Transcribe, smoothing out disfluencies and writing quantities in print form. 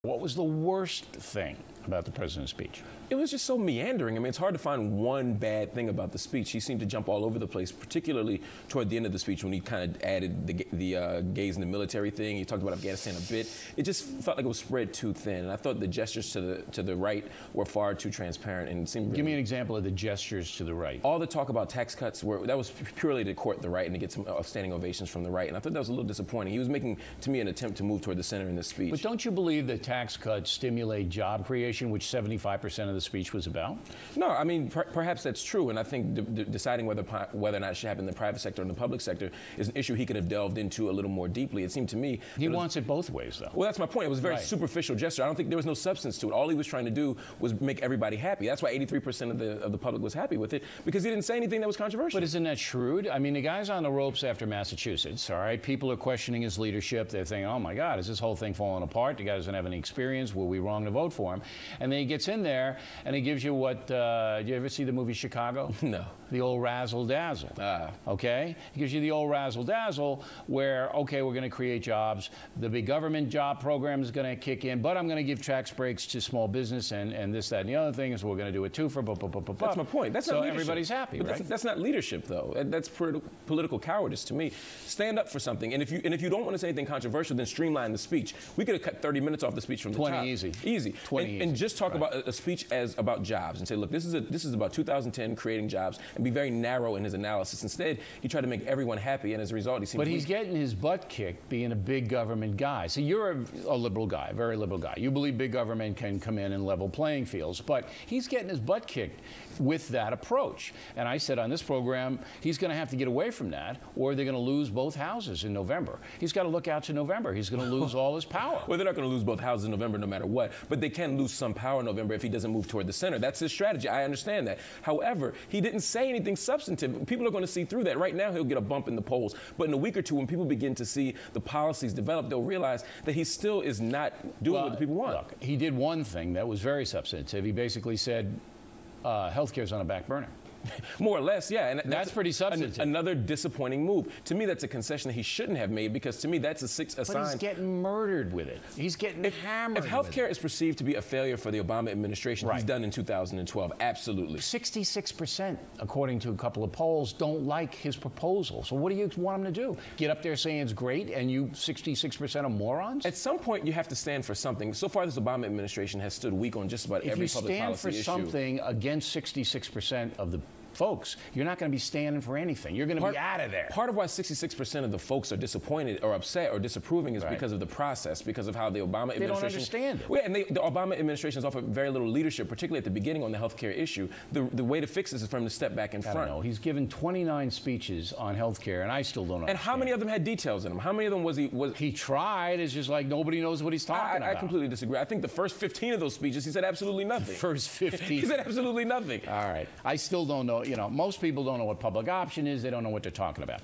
What was the worst thing about the president's speech? It was just so meandering. I mean, it's hard to find one bad thing about the speech. He seemed to jump all over the place, particularly toward the end of the speech when he kind of added the gays in the military thing. He talked about Afghanistan a bit. It just felt like it was spread too thin. And I thought the gestures to the right were far too transparent and seemed. Give me an example of the gestures to the right. All the talk about tax cuts that was purely to court the right and to get some standing ovations from the right. And I thought that was a little disappointing. He was making, to me, an attempt to move toward the center in this speech. But don't you believe that tax cuts stimulate job creation, which 75% of the speech was about? No, I mean, perhaps that's true, and I think deciding whether or not it should happen in the private sector or in the public sector is an issue he could have delved into a little more deeply. It seemed to me... He wants it both ways, though. Well, that's my point. It was a very superficial gesture. I don't think there was no substance to it. All he was trying to do was make everybody happy. That's why 83% of the public was happy with it, because he didn't say anything that was controversial. But isn't that shrewd? I mean, the guy's on the ropes after Massachusetts, all right? People are questioning his leadership. They're thinking, oh, my God, is this whole thing falling apart? The guy doesn't have any experience. Were we wrong to vote for him? And then he gets in there, and he gives you what... you ever see the movie Chicago? No. The old razzle-dazzle. Okay? He gives you the old razzle-dazzle where, okay, we're going to create jobs. The big government job program is going to kick in, but I'm going to give tax breaks to small business and this, that, and the other thing is we're going to do it too for... That's my point. That's not leadership. Everybody's happy, right? That's not leadership, though. That's political cowardice to me. Stand up for something. And if you don't want to say anything controversial, then streamline the speech. We could have cut 30 minutes off the speech from the top. 20 easy. Easy. 20 easy. And just talk about a speech as about jobs and say, look, this is about 2010 creating jobs, and be very narrow in his analysis. Instead, he tried to make everyone happy, and as a result, he seemed. But he's getting his butt kicked being a big government guy. So you're a liberal guy, a very liberal guy. You believe big government can come in and level playing fields, but he's getting his butt kicked with that approach. And I said on this program, he's going to have to get away from that, or they're going to lose both houses in November. He's got to look out to November. He's going to lose all his power. Well, they're not going to lose both houses in November no matter what, but they can lose some power in November if he doesn't move toward the center. That's his strategy. I understand that. However, he didn't say anything substantive. People are going to see through that. Right now, he'll get a bump in the polls, but in a week or two, when people begin to see the policies develop, they'll realize that he still is not doing what the people want. Look, he did one thing that was very substantive. He basically said, healthcare is on a back burner. More or less, yeah. And that's pretty substantive. Another disappointing move. To me, that's a concession that he shouldn't have made, because to me, that's a sign. But he's getting murdered with it. He's getting hammered. If healthcare is perceived to be a failure for the Obama administration, he's done in 2012. Absolutely. 66%, according to a couple of polls, don't like his proposal. So what do you want him to do? Get up there saying it's great, and you 66% are morons? At some point, you have to stand for something. So far, this Obama administration has stood weak on just about every public policy issue. If you stand for something against 66% of the folks, you're not going to be standing for anything. You're going to be out of there. Part of why 66% of the folks are disappointed or upset or disapproving is because of the process, because of how the Obama administration... They don't understand it. Well, and the Obama administration has offered very little leadership, particularly at the beginning on the health care issue. The way to fix this is for him to step back in front. I don't know. He's given 29 speeches on health care, and I still don't understand. And how many of them had details in them? How many of them was he... He tried. It's just like nobody knows what he's talking about. I completely disagree. I think the first 15 of those speeches, he said absolutely nothing. The first 15? He said absolutely nothing. All right. I still don't know. You know, most people don't know what public option is. They don't know what they're talking about.